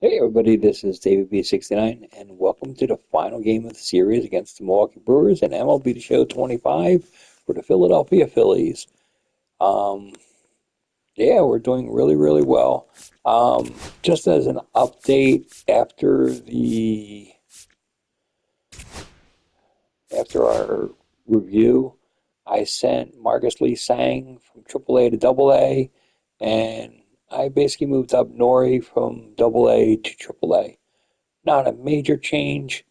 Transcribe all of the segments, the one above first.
Hey everybody, this is David B69, and welcome to the final game of the series against the Milwaukee Brewers and MLB The Show 25 for the Philadelphia Phillies. Um, yeah, we're doing really well. Just as an update, after our review, I sent Marcus Lee Sang from AAA to AA, and I basically moved up Nori from AA to AAA. Not a major change,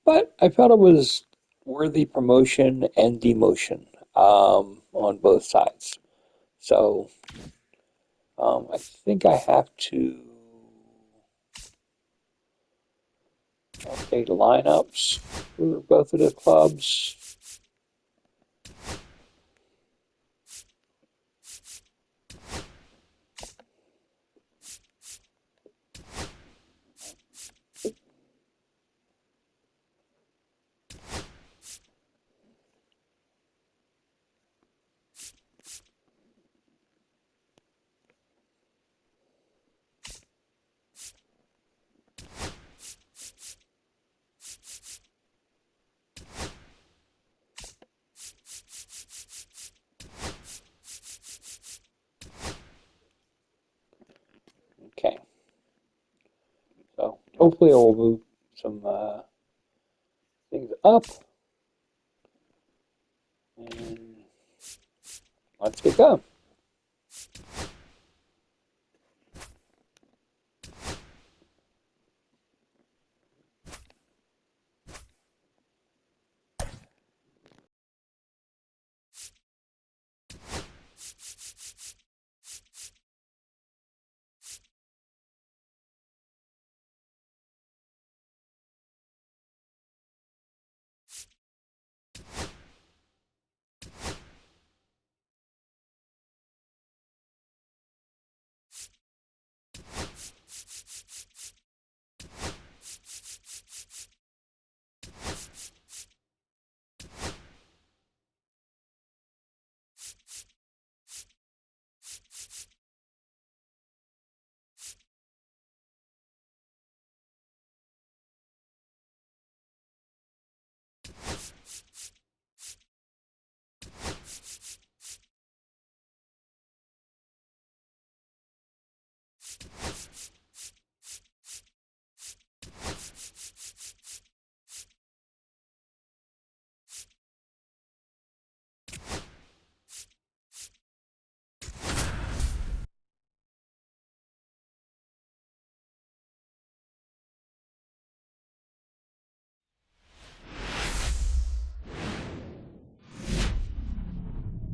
but I felt it was worthy promotion and demotion on both sides. So I think I have to update lineups for both of the clubs. Okay, so hopefully I will move some things up, and let's get going.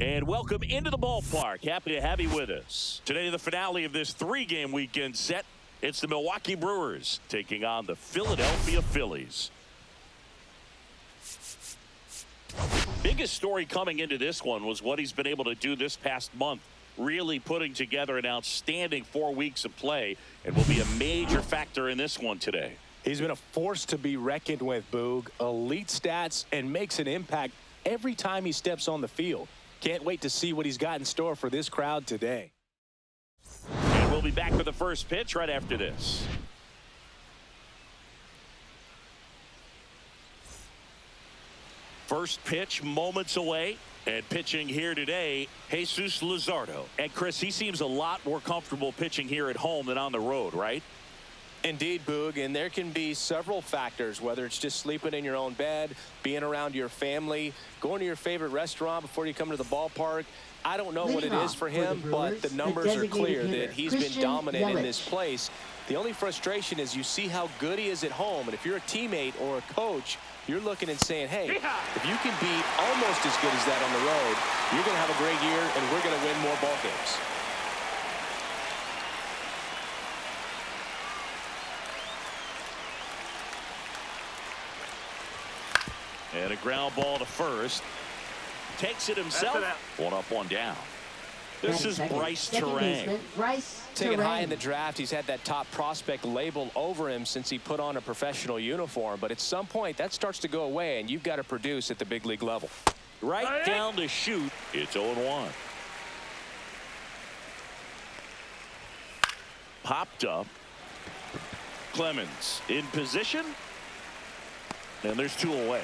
And welcome into the ballpark. Happy to have you with us. Today, the finale of this three-game weekend set. It's the Milwaukee Brewers taking on the Philadelphia Phillies. Biggest story coming into this one was what he's been able to do this past month. Really putting together an outstanding 4 weeks of play and will be a major factor in this one today. He's been a force to be reckoned with, Boog. Elite stats and makes an impact every time he steps on the field. Can't wait to see what he's got in store for this crowd today. And we'll be back for the first pitch right after this. First pitch moments away. And pitching here today, Jesus Luzardo. And Chris, he seems a lot more comfortable pitching here at home than on the road, right? Indeed, Boog, and there can be several factors, whether it's just sleeping in your own bed, being around your family, going to your favorite restaurant before you come to the ballpark. I don't know what it is for him, but the numbers are clear that he's been dominant in this place. The only frustration is you see how good he is at home, and if you're a teammate or a coach, you're looking and saying, hey, if you can be almost as good as that on the road, you're going to have a great year, and we're going to win more ball games. And a ground ball to first. Takes it himself. One up, one down. This is Bryce Terang. Taken high in the draft, he's had that top prospect label over him since he put on a professional uniform. But at some point, that starts to go away, and you've got to produce at the big league level. Right down to shoot. It's 0-1. Popped up. Clemens in position. And there's 2 away.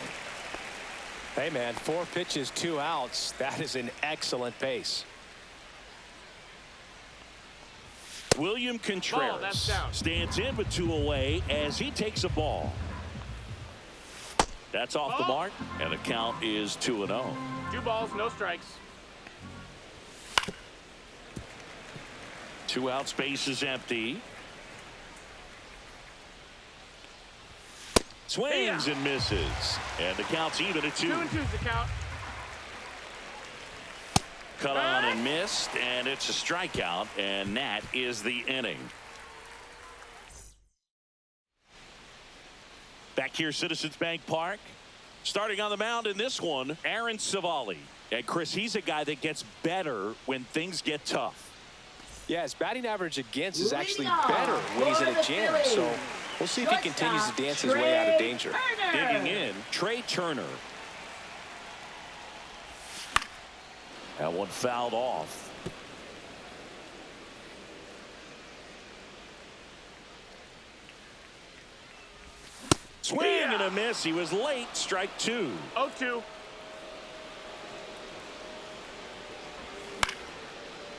Hey, man, 4 pitches, 2 outs. That is an excellent pace. William Contreras stands in with 2 away as he takes a ball. That's off the mark, and the count is 2-0. 2 balls, no strikes. 2 out, space is empty. Swings and misses, and the count's even at 2. 2-2's the count. Cut on and missed, and it's a strikeout, and that is the inning. Back here, Citizens Bank Park. Starting on the mound in this one, Aaron Savali. And Chris, he's a guy that gets better when things get tough. Yeah, his batting average against is actually better when he's in a jam. So we'll see if he continues to dance his way out of danger. Digging in, Trey Turner. That one fouled off. Swing and a miss. He was late. Strike 2. 0-2.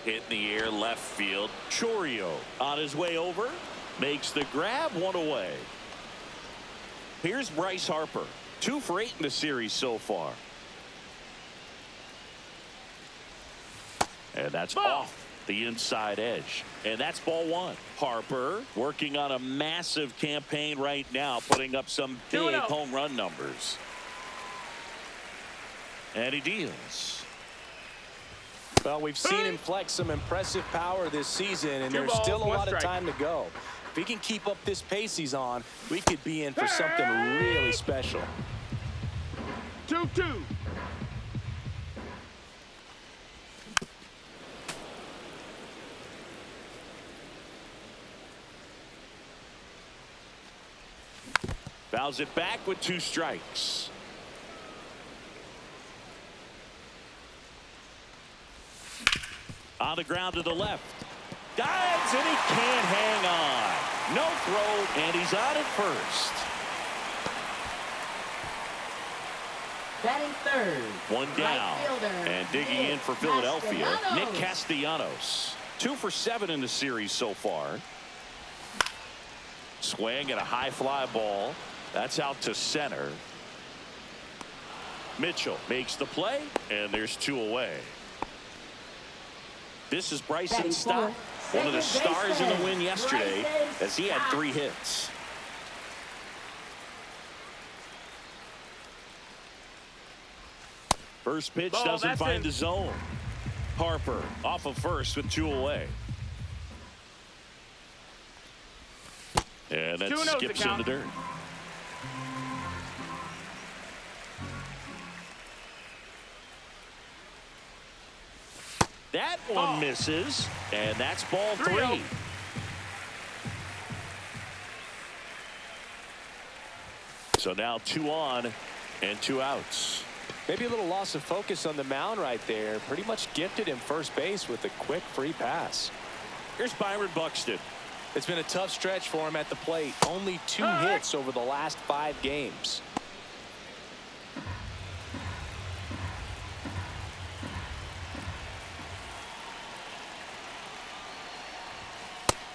Hit in the air, left field. Chorio on his way over. Makes the grab, 1 away. Here's Bryce Harper. 2 for 8 in the series so far. And that's off the inside edge. And that's ball 1. Harper working on a massive campaign right now, putting up some big home run numbers. And he deals. Well, we've seen him flex some impressive power this season, and there's still a lot of time to go. If he can keep up this pace he's on, we could be in for something really special. 2-2. Fouls it back with 2 strikes. On the ground to the left. Dives and he can't hang on. No throw, and he's out at first. Batting third. 1 down. Right fielder, And digging in for Philadelphia, Nick Castellanos. 2 for 7 in the series so far. Swing and a high fly ball. That's out to center. Mitchell makes the play, and there's 2 away. This is Bryson Stott, one of the stars in the win yesterday, as he had 3 hits. First pitch doesn't find the zone. Harper off of first with 2 away. And that skips in the dirt. That one misses, and that's ball 3. So now 2 on and 2 outs. Maybe a little loss of focus on the mound right there. Pretty much gifted him first base with a quick free pass. Here's Byron Buxton. It's been a tough stretch for him at the plate. Only 2 hits over the last 5 games.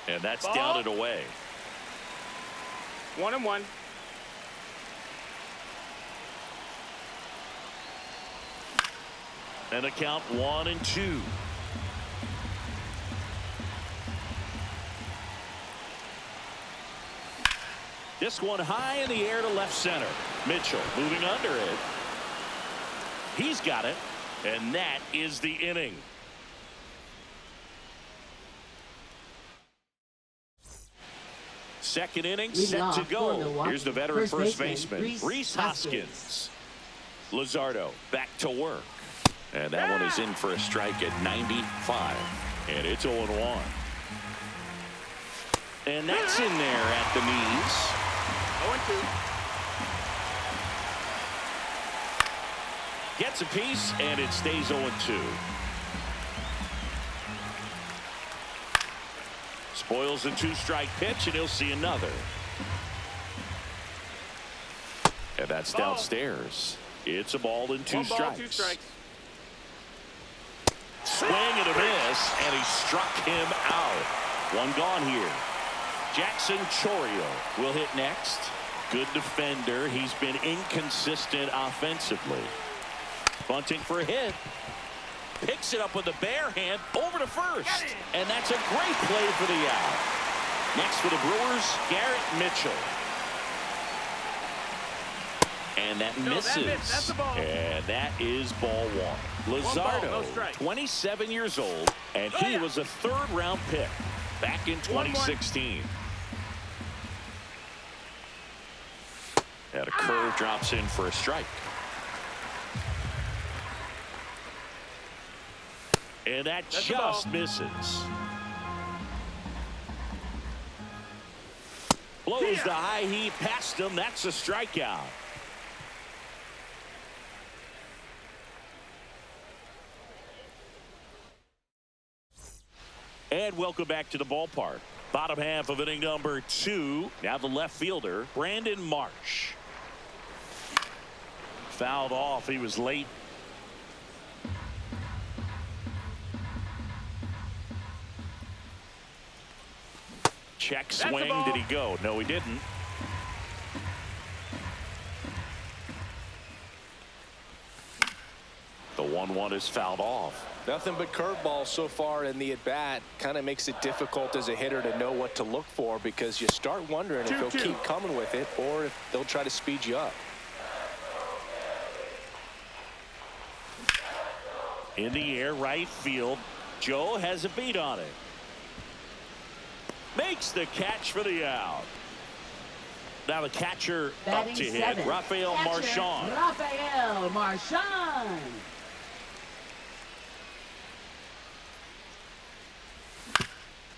And that's down and away. 1-1. And a count 1-2. This one high in the air to left center. Mitchell moving under it. He's got it. And that is the inning. Second inning set to go. Here's the veteran first baseman, Rhys Hoskins. Luzardo back to work. And that one is in for a strike at 95. And it's 0-1. And that's in there at the knees. 0-2. Gets a piece, and it stays 0-2. Spoils a 2-strike pitch, and he'll see another. And that's Ball. downstairs. It's a ball and 2 1 ball, strikes. 2 strikes. Swing and a miss, and he struck him out. 1 gone here. Jackson Chourio will hit next. Good defender. He's been inconsistent offensively. Bunting for a hit. Picks it up with the bare hand over to first. And that's a great play for the out. Next for the Brewers, Garrett Mitchell. And that misses. That's a ball. And that is ball 1. Luzardo, no strike. 27 years old, and he was a 3rd-round pick back in 2016. And a curve drops in for a strike. And that That's just misses. Blows the high heat past him. That's a strikeout. And welcome back to the ballpark. Bottom half of inning number 2. Now the left fielder, Brandon Marsh. Fouled off. He was late. Check swing. Did he go? No, he didn't. The 1-1 is fouled off. Nothing but curveballs so far in the at-bat. Kind of makes it difficult as a hitter to know what to look for, because you start wondering if they'll keep coming with it or if they'll try to speed you up. In the air, right field. Joe has a beat on it. Makes the catch for the out. Now the catcher Batting up to seventh. hit, Rafael Catcher, Marchand. Rafael Marchand.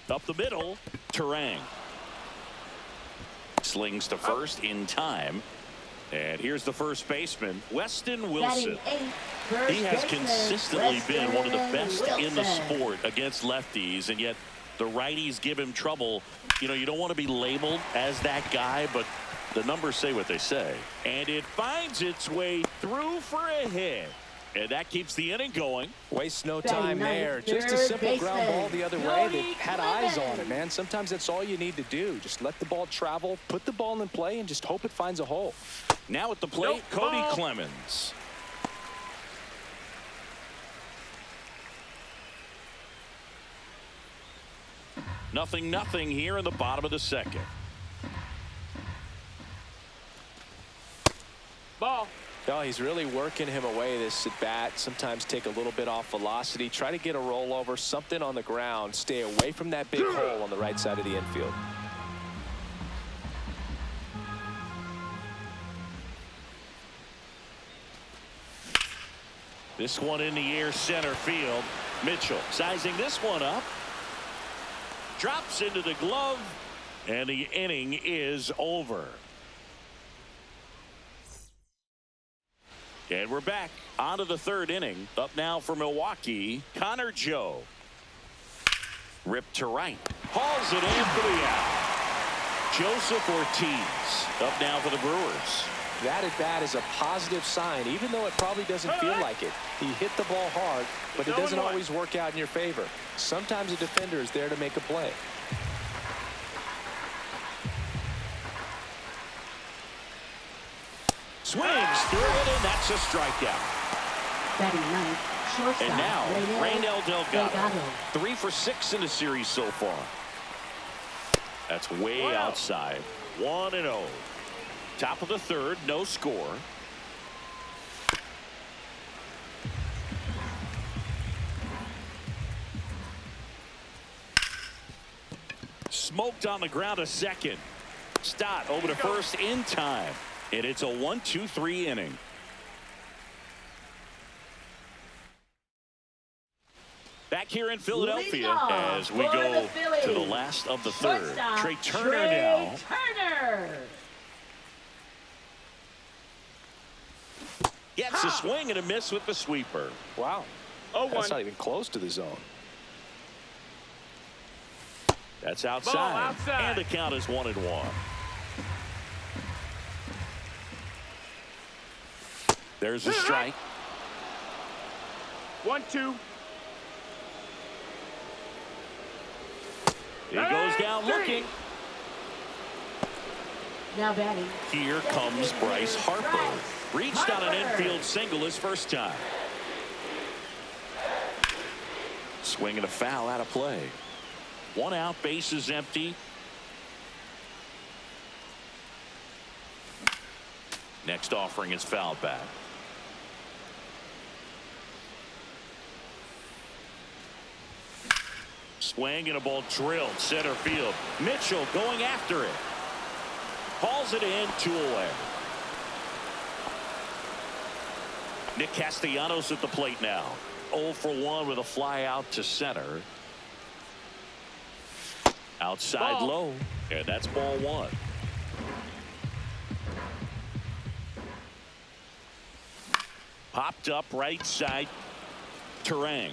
Up the middle, Terang. Slings to first in time. And here's the first baseman, Weston Wilson. Batting 8th, He has baseman, consistently been one of the best in the Wilson. sport against lefties, and yet the righties give him trouble. You know, you don't want to be labeled as that guy, but the numbers say what they say. And it finds its way through for a hit. And that keeps the inning going. Waste no Batting time ninth, there. Just a third simple ground baseman, ball the other way Cody that had eyes on it, Clemens. man. Sometimes that's all you need to do. Just let the ball travel, put the ball in play, and just hope it finds a hole. Now at the plate, Cody ball. Clemens. Nothing here in the bottom of the 2nd. Ball. No, he's really working him away this at bat. Sometimes take a little bit off velocity. Try to get a rollover, something on the ground. Stay away from that big hole on the right side of the infield. This one in the air, center field. Mitchell sizing this one up. Drops into the glove, and the inning is over. And we're back onto the 3rd inning. Up now for Milwaukee, Connor Joe. Ripped to right. Hauls it in for the out. Joseph Ortiz up now for the Brewers. That at bat is a positive sign, even though it probably doesn't feel like it. He hit the ball hard, but it doesn't always work out in your favor. Sometimes a defender is there to make a play. Swings through it, and that's a strikeout. Batting 9th, shortstop. And now, Raynel Delgado. 3 3 for 6 in the series so far. That's way outside. 1-0. Top of the 3rd, no score. Smoked on the ground a second. Stott over to first in time. And it's a 1-2-3 inning. Back here in Philadelphia Leadoff as we for go the Phillies. to the last of the 3rd. Shortstop, Trey Turner Trey now. Turner. Gets a swing and a miss with the sweeper. Wow. 0-1. That's not even close to the zone. That's outside. Ball outside. And the count is 1-1. There's a strike. 1-2. He goes down looking. Now batting. Here comes Bryce Harper. Reached on an infield single his first time. Swinging a foul out of play. 1 out, bases empty. Next offering is fouled back. Swing and a ball drilled center field. Mitchell going after it. Hauls it in, 2 away. Nick Castellanos at the plate now. 0 for 1 with a fly out to center. Outside Ball. low, and that's ball 1. Popped up right side. Terang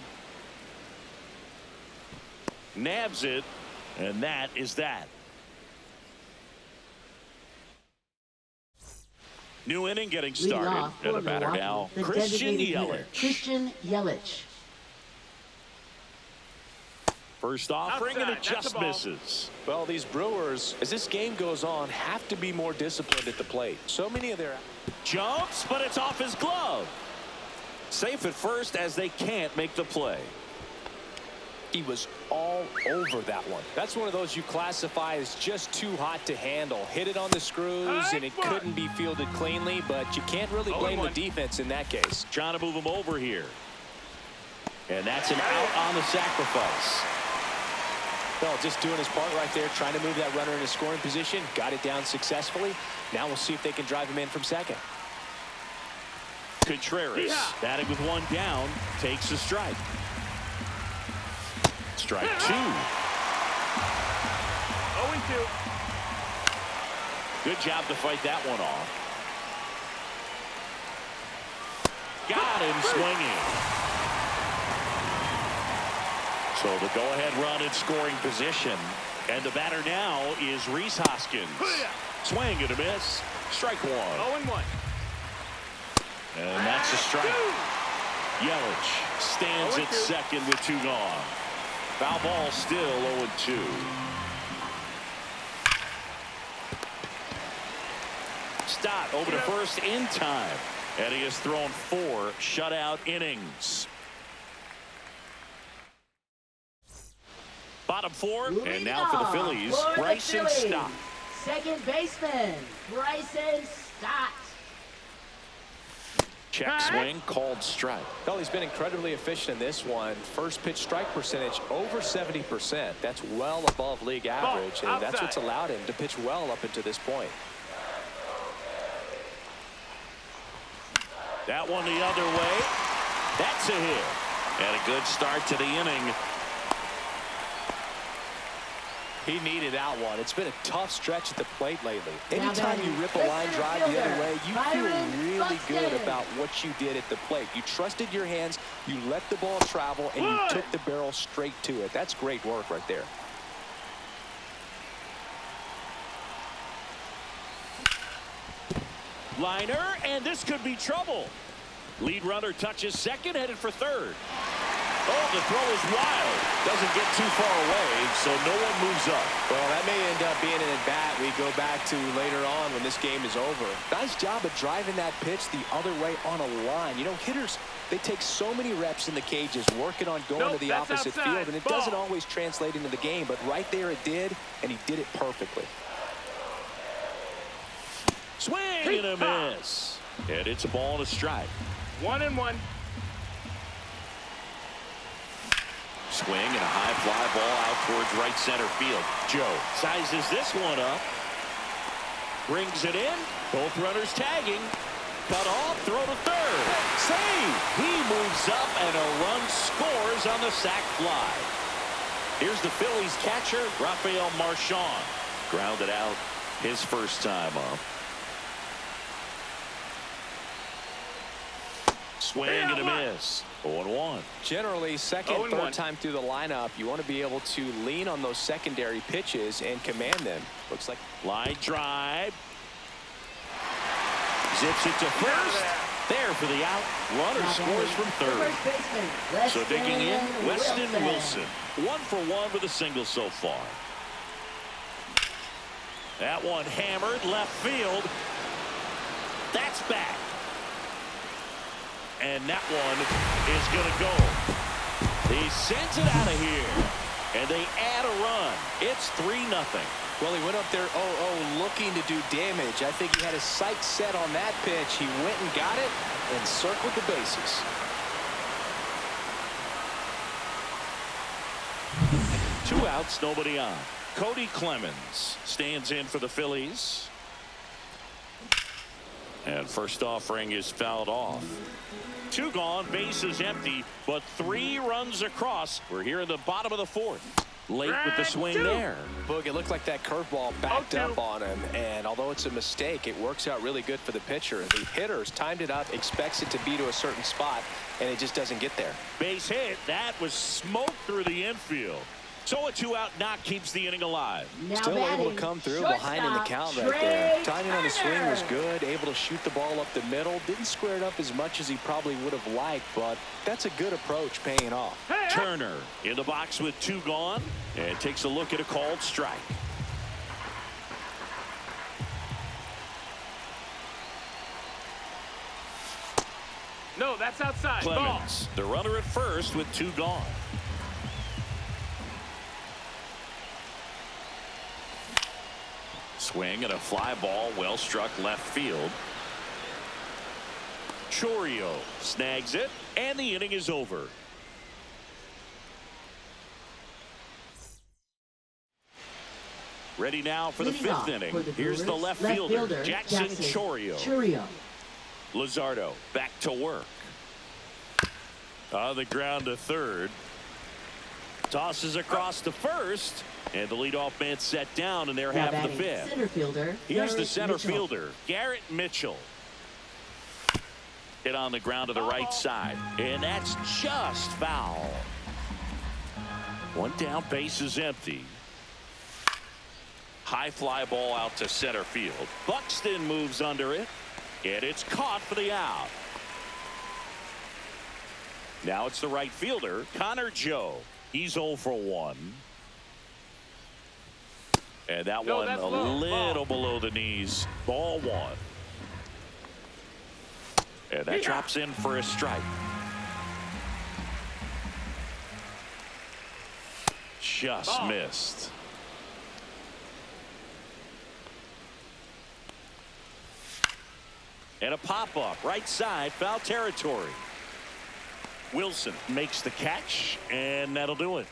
nabs it, and that is that. New inning getting started. Leadoff And for the batter Milwaukee, now, the Christian designated hitter, Yelich. Christian Yelich. First offering and it Outside, that's just a ball. misses. Well, these Brewers, as this game goes on, have to be more disciplined at the plate. So many of their... Jumps, but it's off his glove. Safe at first as they can't make the play. He was all over that one. That's one of those you classify as just too hot to handle. Hit it on the screws, and it couldn't be fielded cleanly, but you can't really blame the 0-1. defense in that case. Trying to move him over here. And that's an out on the sacrifice. Well, just doing his part right there, trying to move that runner in a scoring position. Got it down successfully. Now we'll see if they can drive him in from second. Contreras batting with 1 down, takes a strike. Strike 2. 0-2. Good job to fight that one off. Got him swinging. So the go-ahead run in scoring position. And the batter now is Rhys Hoskins. Swing and a miss. Strike 1. 0-1. And that's a strike. Yelich stands at 0-2. second with 2 gone. Foul ball still 0-2. Stott over to first in time. And he has thrown 4 shutout innings. Bottom 4, and now for the Phillies, For the Bryson Phillies, Stott. Second baseman, Bryson Stott. Check swing, called strike. Well, he's been incredibly efficient in this one. First pitch strike percentage over 70%. That's well above league average, and that's what's allowed him to pitch well up until this point. That one the other way. That's a hit. And a good start to the inning. He needed that one. It's been a tough stretch at the plate lately. Now Anytime you batting, rip a line the drive the other way, you Byron feel really good Buxton. about what you did at the plate. You trusted your hands, you let the ball travel, and you took the barrel straight to it. That's great work right there. Liner, and this could be trouble. Lead runner touches second, headed for third. Oh, the throw is wild. Doesn't get too far away, so no one moves up. Well, that may end up being an at-bat we go back to later on when this game is over. Nice job of driving that pitch the other way on a line. You know, hitters, they take so many reps in the cages working on going to the That's opposite outside. field, and it Ball. doesn't always translate into the game, but right there it did, and he did it perfectly. Swing and a miss. And it's a ball and a strike. 1-1. Swing and a high fly ball out towards right center field. Joe sizes this one up. Brings it in. Both runners tagging. Cut off. Throw to third. Save. He moves up and a run scores on the sac fly. Here's the Phillies catcher, Rafael Marchand. Grounded out his first time up. Swing and a miss. 0-1. Generally, second, 0-1. third time through the lineup, you want to be able to lean on those secondary pitches and command them. Looks like Line drive. Zips it to first. There for the out. Runner Now scores batting, from the third. first baseman, So digging in, Weston Wilson. Wilson. 1 for 1 with a single so far. That one hammered left field. That's back. And that one is going to go. He sends it out of here. And they add a run. It's 3-0. Well, he went up there 0-0 looking to do damage. I think he had his sights set on that pitch. He went and got it and circled the bases. Two outs, nobody on. Cody Clemens stands in for the Phillies. And first offering is fouled off. 2 gone, bases empty, but 3 runs across. We're here in the bottom of the 4th. Late with the swing there. Boog, it looked like that curveball backed 0-2. up on him, and although it's a mistake, it works out really good for the pitcher. The hitter's timed it up, expects it to be to a certain spot, and it just doesn't get there. Base hit. That was smoked through the infield. So a 2-out knock keeps the inning alive. Now Still able batting, to come through shortstop, behind in the count right there. Trey Timing on the swing was Turner. good, able to shoot the ball up the middle. Didn't square it up as much as he probably would have liked, but that's a good approach paying off. Turner in the box with 2 gone and takes a look at a called strike. No, that's outside. Ball. Clemens, the runner at first with 2 gone. Swing and a fly ball well struck left field. Chourio snags it, and the inning is over. Ready now for the Leading 5th off inning. for the Here's the Brewers, left fielder, Jackson Chourio. Chourio. Luzardo back to work. On the ground to third. Tosses across to first. And the leadoff man set down in their Now half of the batting, 5th. center fielder, Here's the Garrett center Mitchell. fielder, Garrett Mitchell. Hit on the ground to the right side. And that's just foul. 1 down, base is empty. High fly ball out to center field. Buxton moves under it. And it's caught for the out. Now it's the right fielder, Connor Joe. He's 0 for 1. And that No, one that's a low. little Ball. below the knees. Ball 1. And that drops in for a strike. Just Ball. missed. And a pop-up right side, foul territory. Wilson makes the catch, and that'll do it.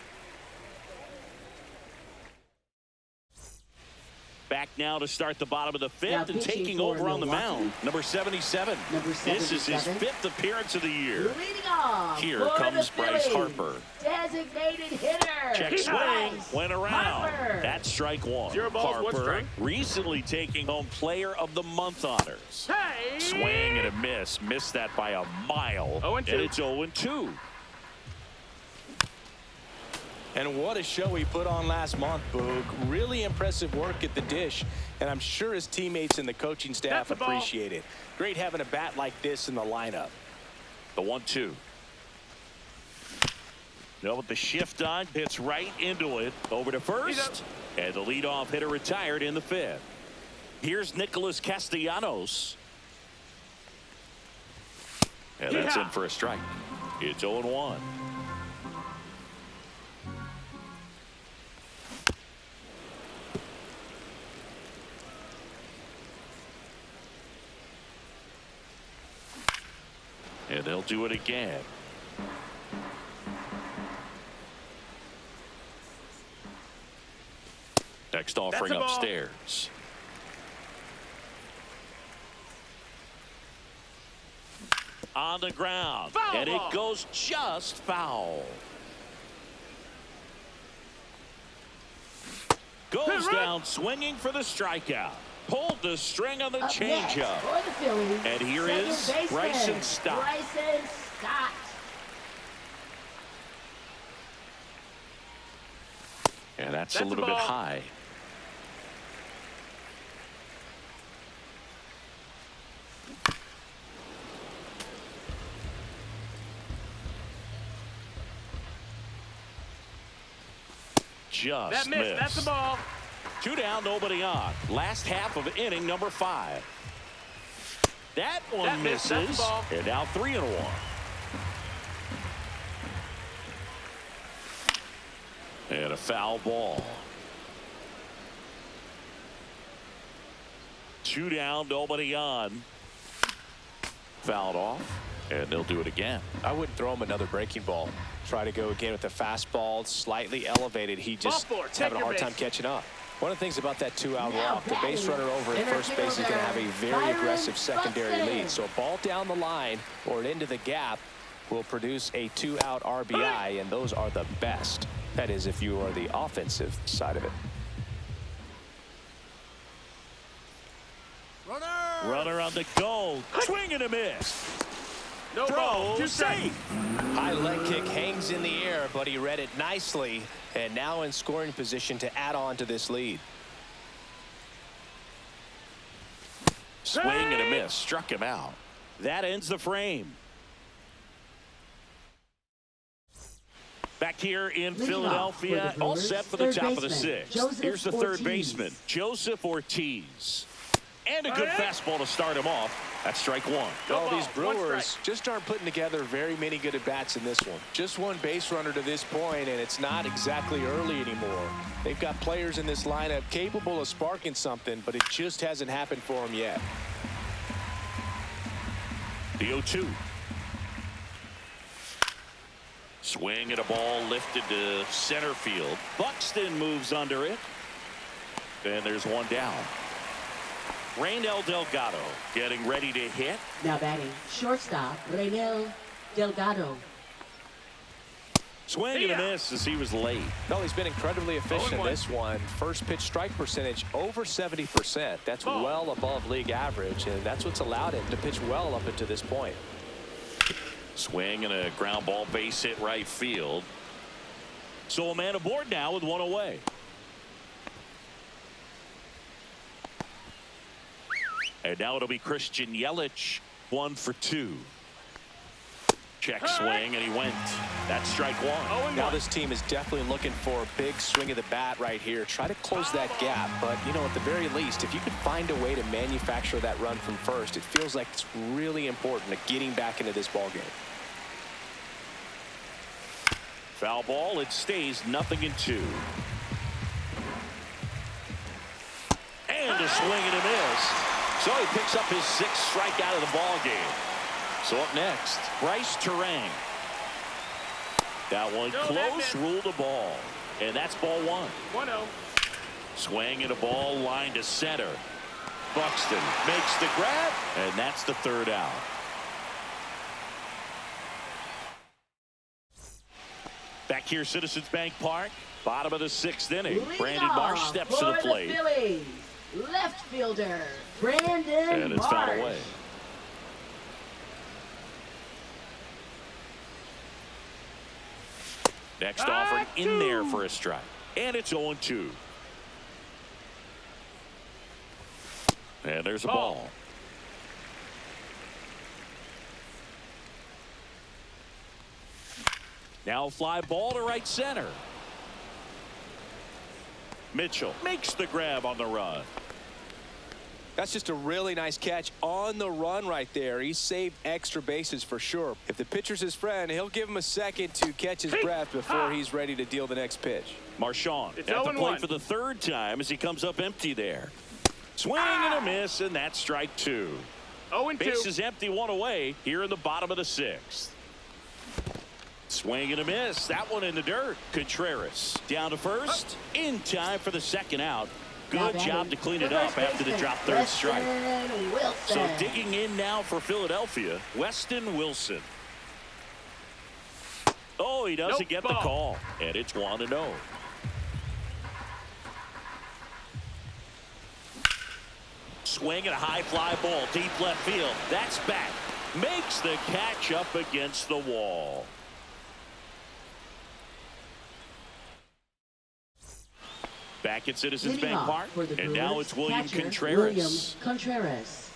Back now to start the bottom of the 5th Now and pitching taking for over on the Milwaukee. mound. Number 77. Number This is his 77. 5th appearance of the year. Leading off Here for comes the Bryce Phillies, Harper. Designated hitter. Check swing, Bryce went around. Harper. That's strike 1. 0 balls, 1 Harper strike. recently taking home Player of the Month honors. Hey! Swing and a miss. Missed that by a mile. 0-2. And it's 0-2. And what a show he put on last month, Boog. Really impressive work at the dish, and I'm sure his teammates and the coaching staff That's a ball. appreciate it. Great having a bat like this in the lineup. The 1-2. No, with the shift on, hits right into it. Over to first. And the leadoff hitter retired in the 5th. Here's Nicholas Castellanos. And that's Yeah. in for a strike. It's 0-1. And they'll do it again. Next offering a ball. upstairs. On the ground. Foul And ball. it goes just foul. Goes Hit right. down swinging for the strikeout. Pulled the string on the Up next changeup. for the Phillies, And here second is baseman, Bryson Stott. Bryson Stott. And that's a That's a little bit ball. high. just That miss, that's the ball. 2 down, nobody on. Last half of inning number 5. That one That miss, that's misses. the ball. And now 3-1. And a foul ball. 2 down, nobody on. Fouled off, and they'll do it again. I wouldn't throw him another breaking ball. Try to go again with the fastball, slightly elevated. He just Ball four, is having a take hard your time base. catching up. One of the things about that 2-out Now walk, the base runner over at first base is going to have a very Byron aggressive secondary Buxton. lead. So a ball down the line or into the gap will produce a 2-out RBI, and those are the best. That is, if you are the offensive side of it. Runner on the go. Swing and a miss. No ball. Throw 2 strikes. safe. High leg kick hangs in the air, but he read it nicely, and now in scoring position to add on to this lead. Swing and a miss. Struck him out. That ends the frame. Back here in Leading Philadelphia, off for the all Brewers, set for the third top of the baseman, 6th. Joseph Here's the third Ortiz. baseman, Joseph Ortiz. And a good All right. fastball to start him off. That's strike 1. No Well, ball, these 1 Brewers strike. just aren't putting together very many good at-bats in this one. Just one base runner to this point, and it's not exactly early anymore. They've got players in this lineup capable of sparking something, but it just hasn't happened for them yet. The 0-2. Swing and a ball lifted to center field. Buxton moves under it. And there's 1 down. Raynel Delgado getting ready to hit. Now batting, shortstop, Raynel Delgado. Swing and a miss as he was late. No, he's been incredibly efficient in 0-1. this one. First pitch strike percentage over 70%. That's Ball. well above league average, and that's what's allowed him to pitch well up until this point. Swing and a ground ball, base hit right field. So a man aboard now with 1 away. And now it'll be Christian Yelich, 1 for 2. Check swing, and he went. That's strike 1. Now this team is definitely looking for a big swing of the bat right here. Try to close that gap, but you know, at the very least, if you could find a way to manufacture that run from first, it feels like it's really important to getting back into this ball game. Foul ball, it stays 0-2. And a swing and a miss. So he picks up his 6th strikeout of the ball game. So up next, Bryce Terang. That one No, close, that ruled a ball. And that's ball 1. 1-0. Swing and a ball line to center. Buxton makes the grab, and that's the 3rd out. Back here, Citizens Bank Park, bottom of the 6th inning. Leading Brandon Marsh off steps to the for plate. Phillies, left fielder, Brandon And it's fouled Marsh. away. Next offering in there for a strike. And it's 0-2. And there's a ball. Now a fly ball to right center. Mitchell makes the grab on the run. That's just a really nice catch on the run right there. He saved extra bases for sure. If the pitcher's his friend, he'll give him a second to catch his breath before he's ready to deal the next pitch. Marchand It's at the 0-1. plate for the 3rd time as he comes up empty there. Swing and a miss, and that's strike 2. 0-2. Base is empty, 1 away here in the bottom of the 6th. Swing and a miss. That one in the dirt. Contreras down to first. In time for the 2nd out. Good job to clean it up after the drop 3rd strike. Wilson. So digging in now for Philadelphia, Weston Wilson. Oh, he doesn't Nope, get the ball. call. And it's 1-0. Swing and a high fly ball. Deep left field. That's back. Makes the catch up against the wall. Back at Citizens Leading Bank off Park. for the And now Brewers, it's William catcher, Contreras. William Contreras.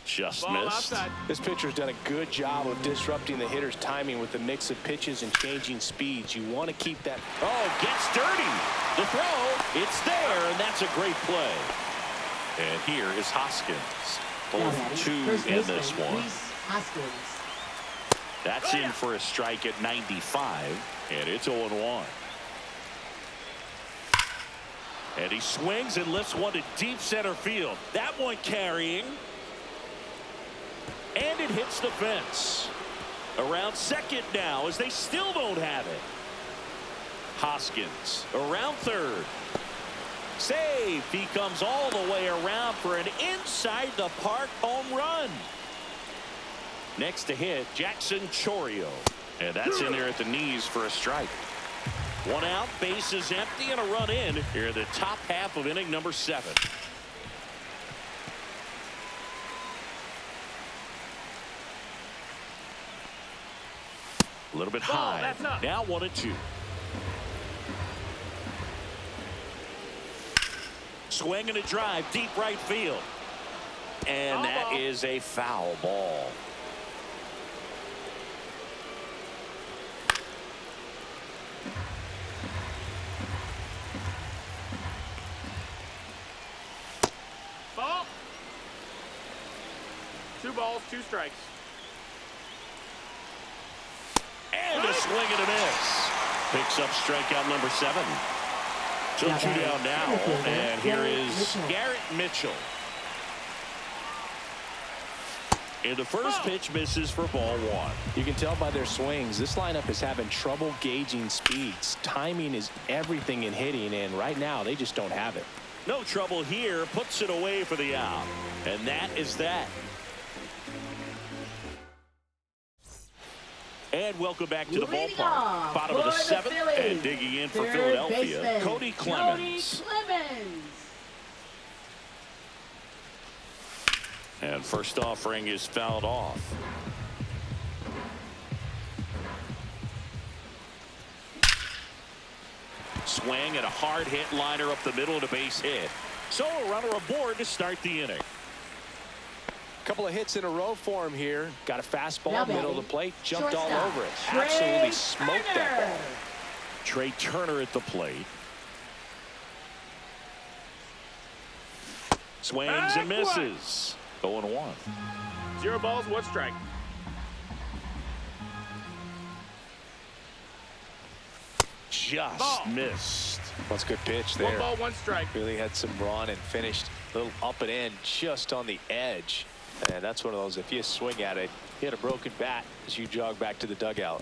Just Ball missed. outside. This pitcher's done a good job of disrupting the hitter's timing with the mix of pitches and changing speeds. You want to keep that. Oh, gets dirty. The throw, it's there, and that's a great play. And here is Hoskins. Now 0-2 batting, first in baseman, this one. Rhys Hoskins. That's in for a strike at 95, and it's 0-1. And he swings and lifts one to deep center field. That one carrying. And it hits the fence. Around second now as they still don't have it. Hoskins around third. Save. He comes all the way around for an inside the park home run. Next to hit, Jackson Chourio. And that's in there at the knees for a strike. One out, bases empty, and a run in here in the top half of inning number 7. A little bit high. That's up. Now 1-2. Swing and a drive, deep right field. And that is a foul ball. Ball. 2 balls, 2 strikes. And a swing and a miss. Picks up strikeout number 7. So Now 2 batting, down now. center fielder, And here Garrett is Mitchell. Garrett Mitchell. And the first pitch misses for ball 1. You can tell by their swings, this lineup is having trouble gauging speeds. Timing is everything in hitting, and right now they just don't have it. No trouble here. Puts it away for the out. And that is that. And welcome back to the Leading ballpark. off Bottom of the for 7th. Phillies, And digging in for third Philadelphia, baseman, Cody Clemens. Cody Clemens. And first offering is fouled off. Swing and a hard hit liner up the middle of the base hit. So a runner aboard to start the inning. Couple of hits in a row for him here. Got a fastball, Now middle of batting, the plate, jumped all shortstop, over it. Trey Absolutely smoked that Turner. ball. Trey Turner at the plate. Swings and misses. 0-1. 0 balls, 1 strike. Just Ball. missed. That's a good pitch 1 there. ball, 1 strike. Really had some run and finished a little up and in just on the edge. And that's one of those, if you swing at it, you had a broken bat as you jog back to the dugout.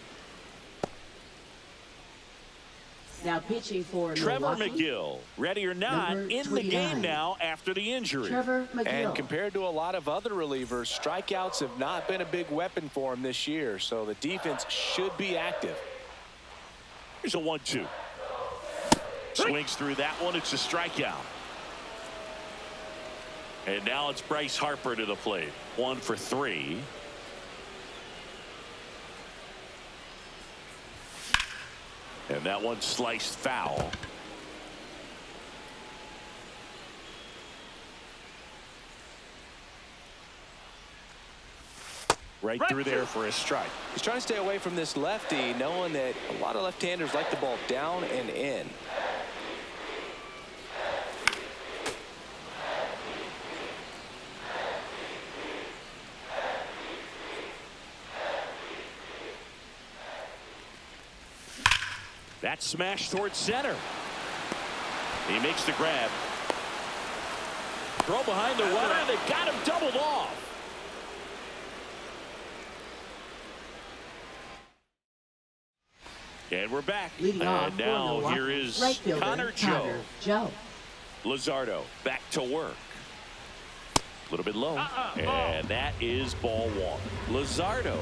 Now pitching for Trevor Milwaukee, McGill, ready or not, Number in the 29. game now after the injury. Trevor And McGill. compared to a lot of other relievers, strikeouts have not been a big weapon for him this year. So the defense should be active. Here's a 1-2. Swings through that one. It's a strikeout. And now it's Bryce Harper to the plate. 1 for 3. And that one sliced foul. Right through there for a strike. He's trying to stay away from this lefty, knowing that a lot of left-handers like the ball down and in. That smash towards center. He makes the grab. Throw behind the runner. They've got him doubled off. And we're back. Leading off And for now Milwaukee, here is right fielder, Connor Connor Joe. Joe. Luzardo back to work. A little bit low. Ball. And that is ball 1. Luzardo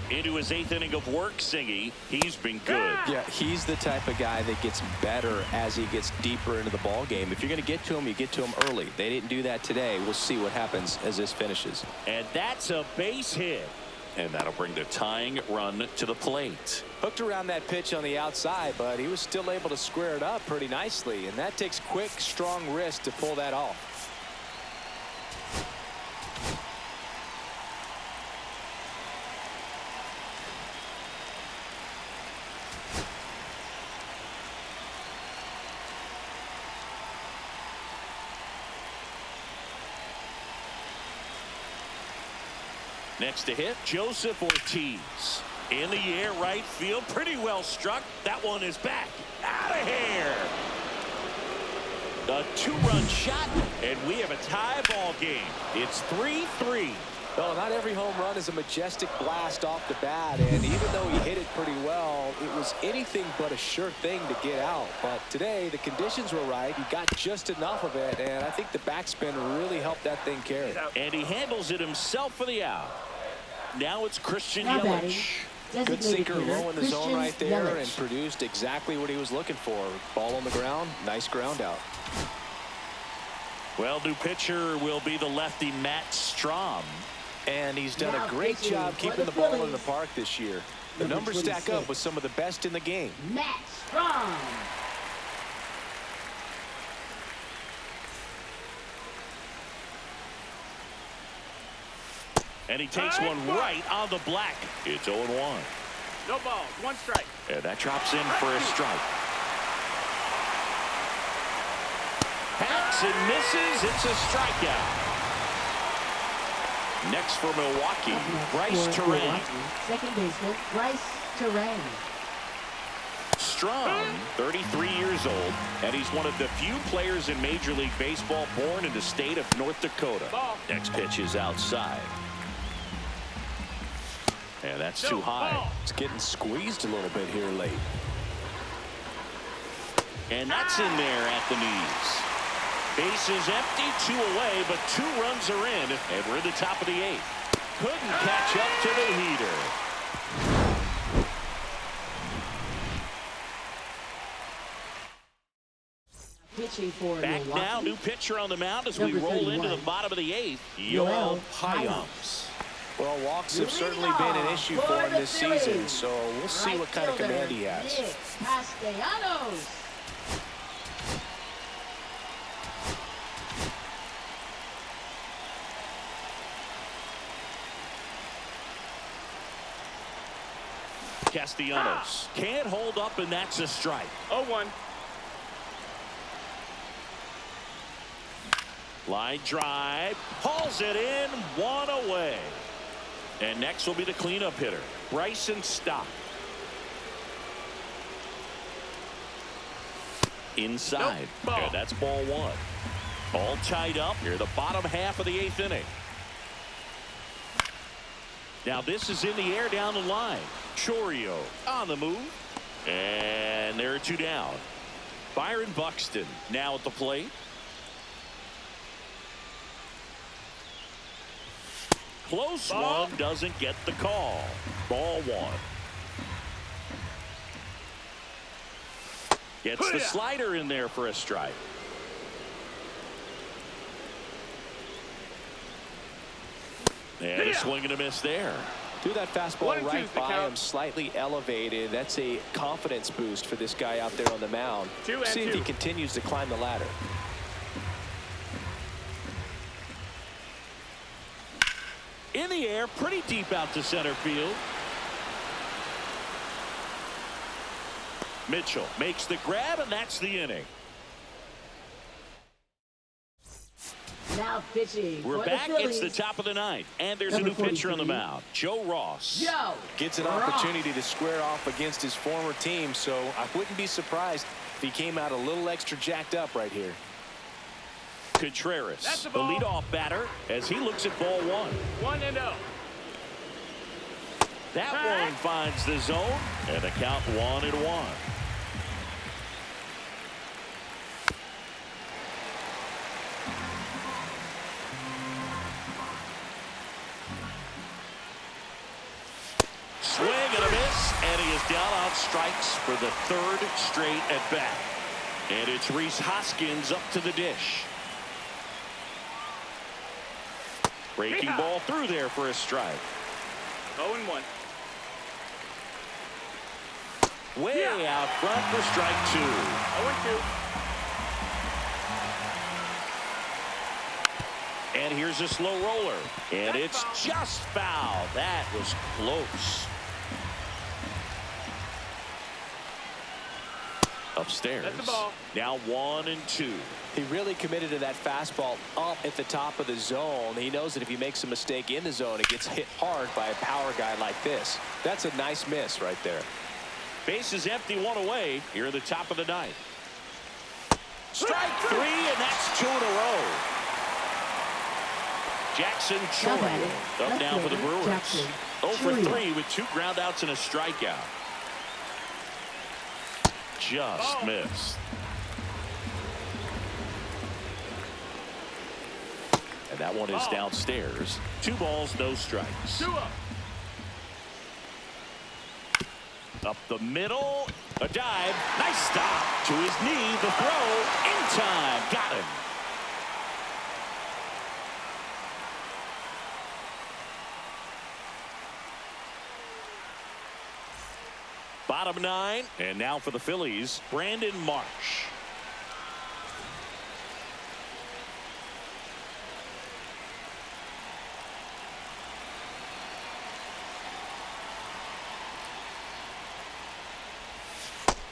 into his 8th inning of work, Singy. He's been good. Yeah, he's the type of guy that gets better as he gets deeper into the ball game. If you're going to get to him, you get to him early. They didn't do that today. We'll see what happens as this finishes. And that's a base hit. And that'll bring the tying run to the plate. Hooked around that pitch on the outside, but he was still able to square it up pretty nicely. And that takes quick, strong wrist to pull that off. Next to hit, Joseph Ortiz. In the air, right field. Pretty well struck. That one is back. Out of here. A two-run shot, and we have a tie ball game. It's 3-3. Well, not every home run is a majestic blast off the bat, and even though he hit it pretty well, it was anything but a sure thing to get out. But today, the conditions were right. He got just enough of it, and I think the backspin really helped that thing carry. And he handles it himself for the out. Now it's Christian Now batting, Yelich. Good designated sinker hitter, low in the zone Christian right there Yelich. and produced exactly what he was looking for. Ball on the ground, nice ground out. Well, new pitcher will be the lefty Matt Strom. And he's done Now a great pitching job for keeping the the ball in the Phillies. park this year. The Number numbers stack 26. up with some of the best in the game. Matt Strong. And he takes High one ball. right on the black. It's 0-1. No balls. One strike. And that drops in for a strike. Hacks and misses. It's a strikeout. Next for Milwaukee, Up next Bryce for Terang. Milwaukee, second baseman Bryce Terang. Strong, 33 years old, and he's one of the few players in Major League Baseball born in the state of North Dakota. Ball. Next pitch is outside. And that's too high. Ball. It's getting squeezed a little bit here late. And that's in there at the knees. Bases empty, 2 away, but 2 runs are in, and we're in the top of the 8th. Couldn't catch up to the heater. Pitching for Back Milwaukee. now, new pitcher on the mound as we Number roll into 31. the bottom of the 8th. Yoel Yoel Payamps. Payamps. Well, walks have Leading certainly been an off issue for for him the this season, Phillies. so we'll see Right what kind of fielder, command he has. Nick Castellanos. Castellanos can't hold up, and that's a strike. 0-1. Line drive, hauls it in, 1 away. And next will be the cleanup hitter, Bryson Stott. Inside, Nope. Ball. and that's ball 1. All tied up here, the bottom half of the 8th inning. Now this is in the air down the line. Chorio on the move, and there are 2 down. Byron Buxton now at the plate. Close Ball. one, doesn't get the call. Ball 1. Gets the slider in there for a strike. And a swing and a miss there. Threw that fastball 1 and 2 right is the by count. him, slightly elevated. That's a confidence boost for this guy out there on the mound. 2 and See if 2. he continues to climb the ladder. In the air, pretty deep out to center field. Mitchell makes the grab, and that's the inning. Now pitching We're for back. the It's Phillies. the top of the 9th, and there's Number a new pitcher on the 43. mound, Joe Ross. Joe Gets an Ross. opportunity to square off against his former team, so I wouldn't be surprised if he came out a little extra jacked up right here. Contreras, That's the the ball. leadoff batter, as he looks at ball 1. 1-0. That Back. one finds the zone, and the count 1-1. Swing and a miss, and he is down on strikes for the 3rd straight at bat. And it's Rhys Hoskins up to the dish. Breaking Yeah. ball through there for a strike. 0-1. Way Yeah. out front for strike 2. 0-2. And here's a slow roller. And That's it's foul. just foul. That was close. Upstairs. That's the ball. Now 1-2. He really committed to that fastball up at the top of the zone. He knows that if he makes a mistake in the zone, it gets hit hard by a power guy like this. That's a nice miss right there. Base is empty, 1 away here at the top of the ninth. Strike 3, and that's 2 in a row. Jackson Chourio up now for the Brewers. 0 for 3 with 2 groundouts and a strikeout. Just missed. And that one is downstairs. 2 balls, no strikes. 2 up. Up the middle, a dive, nice stop to his knee, the throw in time, got him. Bottom 9, and now for the Phillies, Brandon Marsh.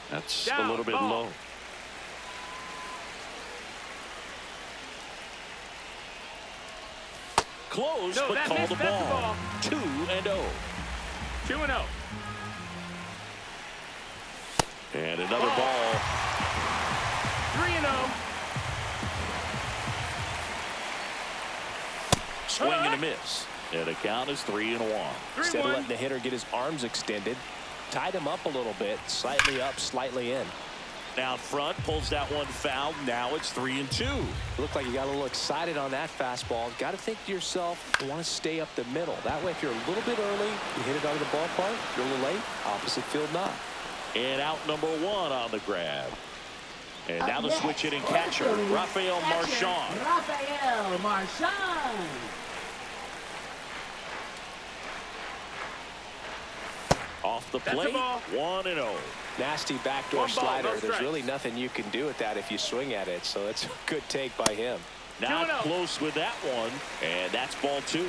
That's Down, a little bit ball. low. Close, No, but that called missed. the That's the ball. ball. 2-0. 2-0. And another Ball. ball. 3-0. Swing and a miss. And the count is 3-1. Instead of 3-1. letting the hitter get his arms extended, tied him up a little bit, slightly up, slightly in. Down front, pulls that one foul. Now it's 3-2. Looked like you got a little excited on that fastball. Got to think to yourself, you want to stay up the middle. That way, if you're a little bit early, you hit it out of the ballpark. If you're a little late, opposite field knock. And out number 1 on the grab. And now the switch hitting catcher, Rafael Marchand. Rafael Marchand. Off the That's a plate, ball. 1-0. Nasty backdoor 1 ball, slider. no There's strikes. really nothing you can do with that if you swing at it. So that's a good take by him. Not 2-0. close with that one. And that's ball 2.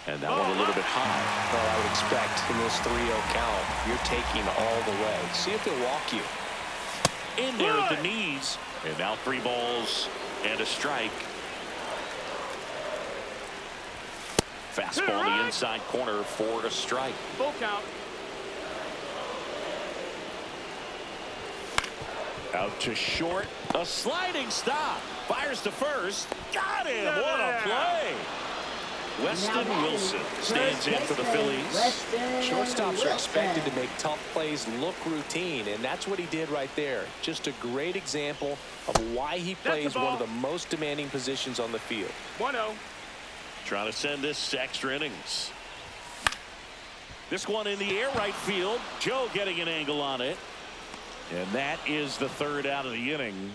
And that one a little bit high. Well, I would expect in this 3-0 count, you're taking all the way. See if he'll walk you. In there at the knees. And now 3 balls and a strike. Fastball in the inside corner for a strike. Full count. Out to short. A sliding stop. Fires to first. Got him. What a play. Weston Wilson stands in for the Phillies. Shortstops are expected to make tough plays look routine, and that's what he did right there. Just a great example of why he plays one of the most demanding positions on the field. 1-0. Trying to send this to extra innings. This one in the air right field. Joe getting an angle on it. And that is the 3rd out of the inning.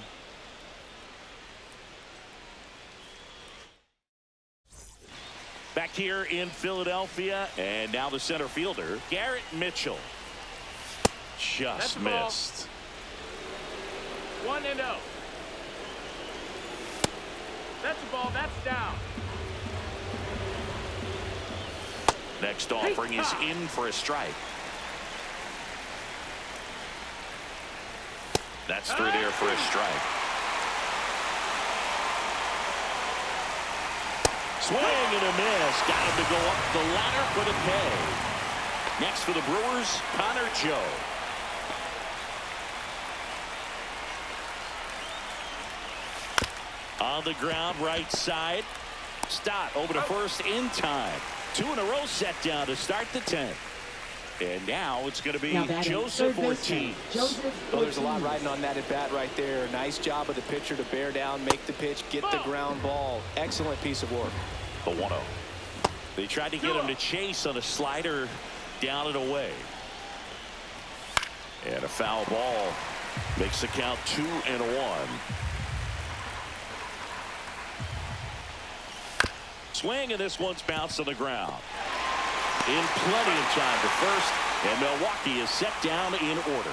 Back here in Philadelphia, and now the center fielder, Garrett Mitchell. Just missed. 1-0. That's the ball. That's down. Next offering is in for a strike. That's through there for a strike. Swing and a miss. Got him to go up the ladder for the K. Next for the Brewers, Connor Joe. On the ground, right side. Stott over to first in time. 2 in a row set down to start the 10th. And now it's going to be Joseph Ortiz. Well, there's a lot riding on that at bat right there. Nice job of the pitcher to bear down, make the pitch, get the ground ball. Excellent piece of work. The 1-0. They tried to get him to chase on a slider down and away. And a foul ball makes the count 2-1. Swing, and this one's bounced on the ground. In plenty of time to first, and Milwaukee is set down in order.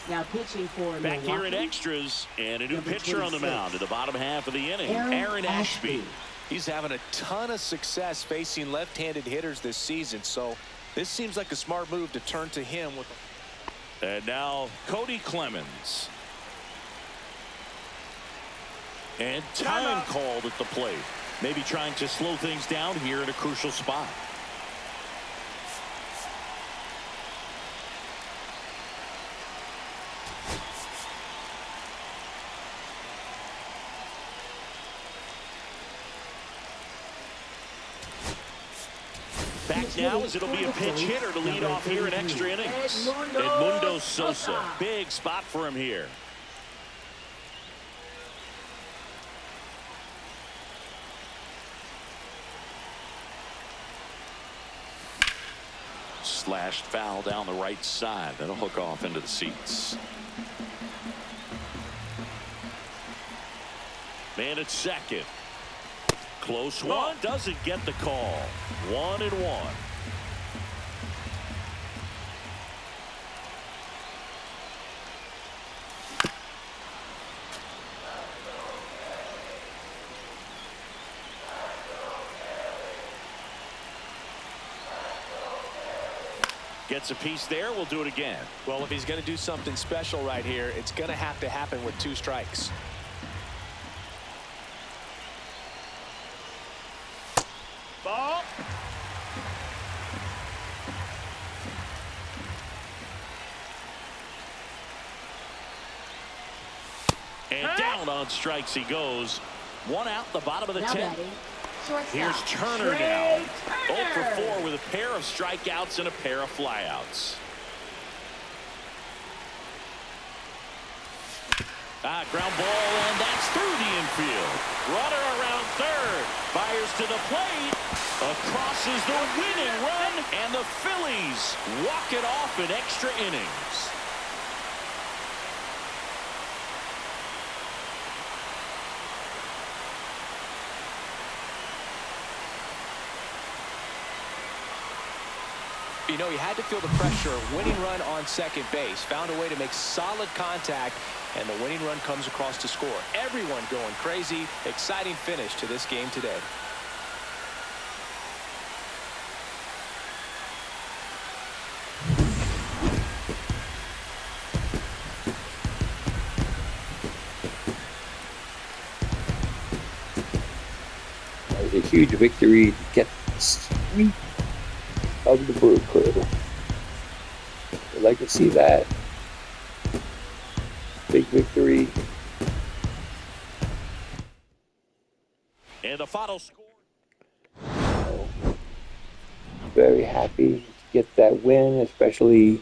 Now pitching for Back Milwaukee. here in extras, and a new Number pitcher on the 26. mound in the bottom half of the inning, Aaron Aaron Ashby. Ashby. He's having a ton of success facing left-handed hitters this season, so this seems like a smart move to turn to him with. And now Cody Clemens. And time called at the plate. Maybe trying to slow things down here in a crucial spot. Back now as it'll be a pinch hitter to lead off here in extra innings. Edmundo Sosa. Big spot for him here. Slashed foul down the right side. That'll hook off into the seats. Man at second. Close one. Doesn't get the call. 1-1. Gets a piece there. We'll do it again. Well, if he's going to do something special right here, it's going to have to happen with 2 strikes. Ball. And down on strikes he goes. 1 out, the bottom of the Now 10th. batting, shortstop, Here's Turner Trey now. Turner. 0 for 4 with a pair of strikeouts and a pair of flyouts. Ground ball, and that's through the infield. Runner around third. Fires to the plate. Across is the winning run, and the Phillies walk it off in extra innings. You know, he had to feel the pressure. Winning run on second base. Found a way to make solid contact, and the winning run comes across to score. Everyone going crazy. Exciting finish to this game today. That was a huge victory to get the sweep of the Brew Crew. I'd like to see that. Big victory. And the final score. Very happy to get that win, especially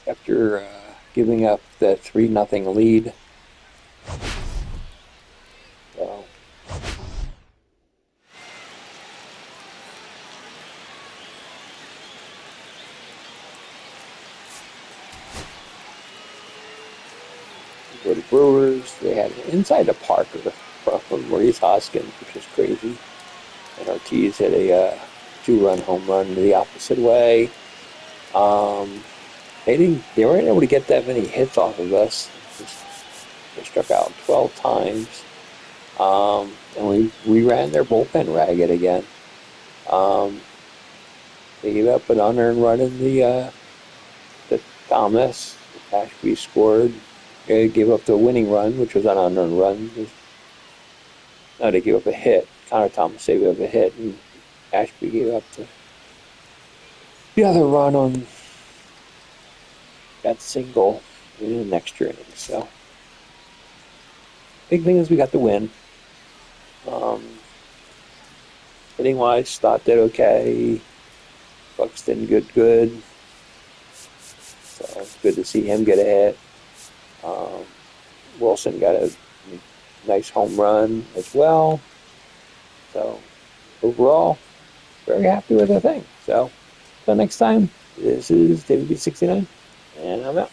after giving up the 3-0 lead. So, for the Brewers, they had an inside the Parker from Maurice Hoskins, which is crazy. And Ortiz hit a 2-run home run the opposite way. They weren't able to get that many hits off of us. They struck out 12 times. And we ran their bullpen ragged again. They gave up an unearned run in the Thomas. Ashby scored. They gave up the winning run, which was an unearned run. No, they gave up a hit. Connor Thomas gave up a hit, and Ashby gave up the other run on that single in the extra inning. So, big thing is we got the win. Hitting wise, Stott did okay. Buxton good. So it's good to see him get a hit. Wilson got a nice home run as well. So overall, very happy with the thing. So until next time, this is David B69, and I'm out.